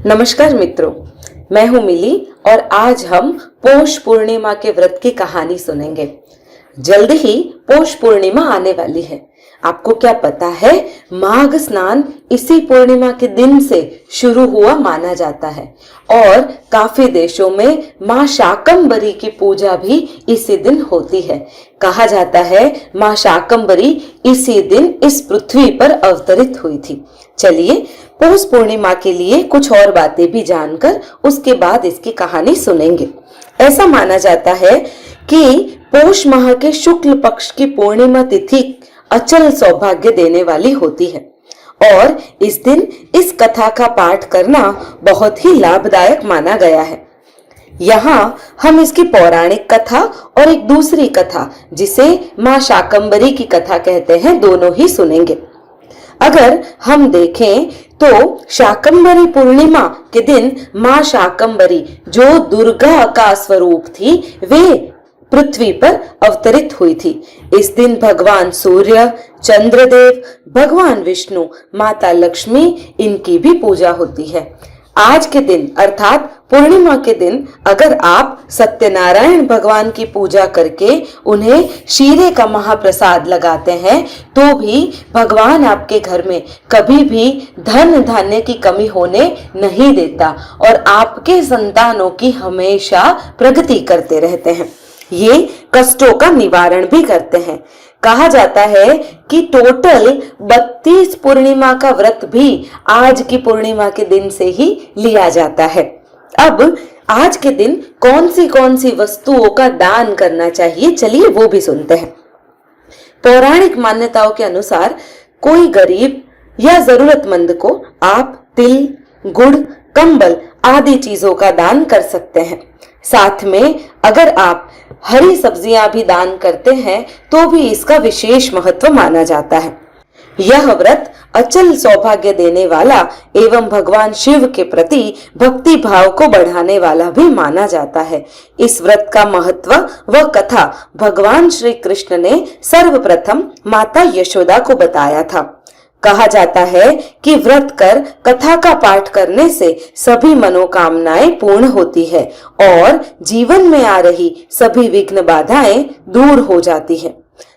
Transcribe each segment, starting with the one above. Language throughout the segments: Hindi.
नमस्कार मित्रों, मैं हूं मिली और आज हम पौष पूर्णिमा के व्रत की कहानी सुनेंगे। जल्द ही पौष पूर्णिमा आने वाली है। आपको क्या पता है, माघ स्नान इसी पूर्णिमा के दिन से शुरू हुआ माना जाता है और काफी देशों में माँ शाकंभरी की पूजा भी इसी दिन होती है। कहा जाता है माँ शाकंभरी इसी दिन इस पृथ्वी पर अवतरित हुई थी। चलिए पौष पूर्णिमा के लिए कुछ और बातें भी जानकर उसके बाद इसकी कहानी सुनेंगे। ऐसा माना जाता है कि पौष माह के शुक्ल पक्ष की पूर्णिमा तिथि अचल सौभाग्य देने वाली होती है और इस दिन इस कथा का पाठ करना बहुत ही लाभदायक माना गया है। यहाँ हम इसकी पौराणिक कथा और एक दूसरी कथा जिसे माँ शाकंभरी की कथा कहते हैं, दोनों ही सुनेंगे। अगर हम देखें तो शाकंभरी पूर्णिमा के दिन माँ शाकंभरी जो दुर्गा का स्वरूप थी, वे पृथ्वी पर अवतरित हुई थी। इस दिन भगवान सूर्य, चंद्रदेव, भगवान विष्णु, माता लक्ष्मी, इनकी भी पूजा होती है। आज के दिन अर्थात पूर्णिमा के दिन अगर आप सत्यनारायण भगवान की पूजा करके उन्हें शीरे का महाप्रसाद लगाते हैं तो भी भगवान आपके घर में कभी भी धन धान्य की कमी होने नहीं देता और आपके संतानों की हमेशा प्रगति करते रहते हैं। ये कष्टों का निवारण भी करते हैं। कहा जाता है कि टोटल 32 पूर्णिमा का व्रत भी आज की पूर्णिमा के दिन से ही लिया जाता है। अब आज के दिन कौन सी वस्तुओं का दान करना चाहिए, चलिए वो भी सुनते हैं। पौराणिक मान्यताओं के अनुसार कोई गरीब या जरूरतमंद को आप तिल, गुड़, कंबल आदि चीजों का दान कर सकते हैं। साथ में अगर आप हरी सब्जियां भी दान करते हैं तो भी इसका विशेष महत्व माना जाता है। यह व्रत अचल सौभाग्य देने वाला एवं भगवान शिव के प्रति भक्ति भाव को बढ़ाने वाला भी माना जाता है। इस व्रत का महत्व व कथा भगवान श्री कृष्ण ने सर्वप्रथम माता यशोदा को बताया था। कहा जाता है कि व्रत कर कथा का पाठ करने से सभी मनोकामनाएं पूर्ण होती है और जीवन में आ रही सभी विघ्न बाधाएं दूर हो जाती है।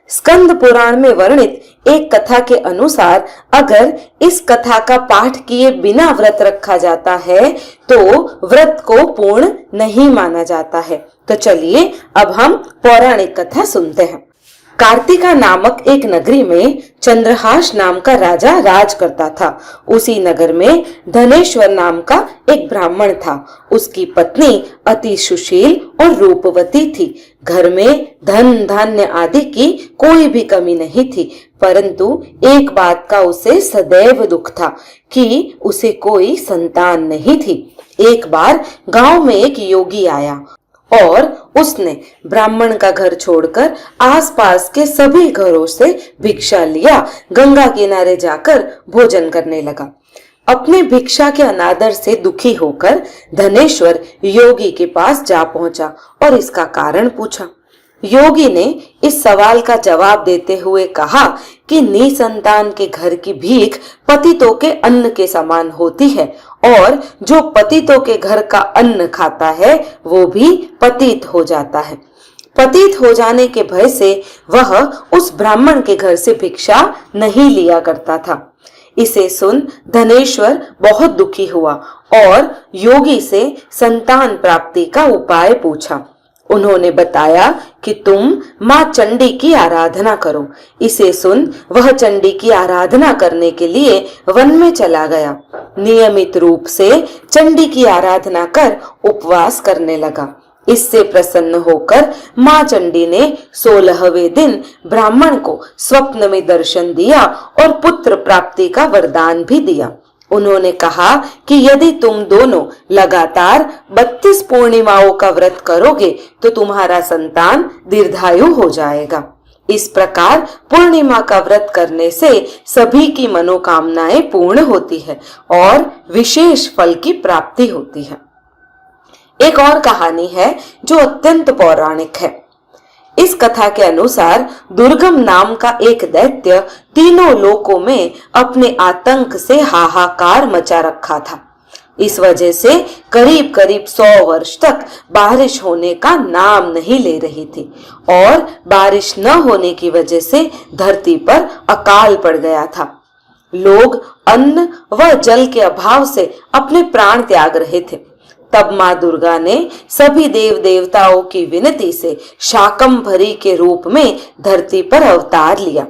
स्कंद पुराण में वर्णित एक कथा के अनुसार अगर इस कथा का पाठ किए बिना व्रत रखा जाता है तो व्रत को पूर्ण नहीं माना जाता है। तो चलिए अब हम पौराणिक कथा सुनते हैं। कार्तिका नामक एक नगरी में चंद्रहास नाम का राजा राज करता था। उसी नगर में धनेश्वर नाम का एक ब्राह्मण था। उसकी पत्नी अति सुशील और रूपवती थी। घर में धन धान्य आदि की कोई भी कमी नहीं थी, परंतु एक बात का उसे सदैव दुख था कि उसे कोई संतान नहीं थी। एक बार गांव में एक योगी आया और उसने ब्राह्मण का घर छोड़कर आसपास के सभी घरों से भिक्षा लिया, गंगा किनारे जाकर भोजन करने लगा। अपने भिक्षा के अनादर से दुखी होकर धनेश्वर योगी के पास जा पहुंचा और इसका कारण पूछा। योगी ने इस सवाल का जवाब देते हुए कहा कि निसंतान के घर की भीख पतितों के अन्न के समान होती है और जो पतितों के घर का अन्न खाता है वो भी पतित हो जाता है। पतित हो जाने के भय से वह उस ब्राह्मण के घर से भिक्षा नहीं लिया करता था। इसे सुन धनेश्वर बहुत दुखी हुआ और योगी से संतान प्राप्ति का उपाय पूछा। उन्होंने बताया कि तुम माँ चंडी की आराधना करो। इसे सुन वह चंडी की आराधना करने के लिए वन में चला गया। नियमित रूप से चंडी की आराधना कर उपवास करने लगा। इससे प्रसन्न होकर माँ चंडी ने 16वें दिन ब्राह्मण को स्वप्न में दर्शन दिया और पुत्र प्राप्ति का वरदान भी दिया। उन्होंने कहा कि यदि तुम दोनों लगातार 32 पूर्णिमाओं का व्रत करोगे तो तुम्हारा संतान दीर्घायु हो जाएगा। इस प्रकार पूर्णिमा का व्रत करने से सभी की मनोकामनाएं पूर्ण होती है और विशेष फल की प्राप्ति होती है। एक और कहानी है जो अत्यंत पौराणिक है। इस कथा के अनुसार दुर्गम नाम का एक दैत्य तीनों लोकों में अपने आतंक से हाहाकार मचा रखा था। इस वजह से करीब करीब 100 वर्ष तक बारिश होने का नाम नहीं ले रही थी और बारिश न होने की वजह से धरती पर अकाल पड़ गया था। लोग अन्न व जल के अभाव से अपने प्राण त्याग रहे थे। तब मां दुर्गा ने सभी देव देवताओं की विनती से शाकंभरी के रूप में धरती पर अवतार लिया।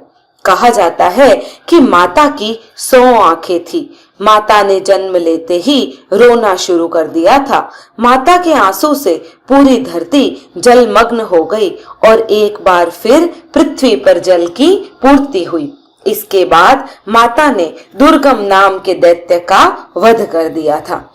कहा जाता है कि माता की 100 आंखें थी। माता ने जन्म लेते ही रोना शुरू कर दिया था। माता के आंसू से पूरी धरती जलमग्न हो गई और एक बार फिर पृथ्वी पर जल की पूर्ति हुई। इसके बाद माता ने दुर्गम नाम के दैत्य का वध कर दिया था।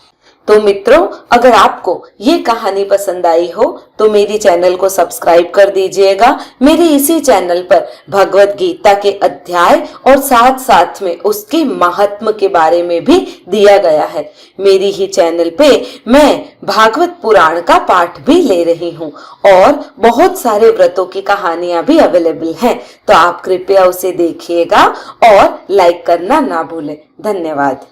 तो मित्रों, अगर आपको ये कहानी पसंद आई हो तो मेरी चैनल को सब्सक्राइब कर दीजिएगा। मेरे इसी चैनल पर भगवत गीता के अध्याय और साथ साथ में उसके महात्म के बारे में भी दिया गया है। मेरी ही चैनल पे मैं भागवत पुराण का पाठ भी ले रही हूँ और बहुत सारे व्रतों की कहानियां भी अवेलेबल हैं। तो आप कृपया उसे देखिएगा और लाइक करना ना भूलें। धन्यवाद।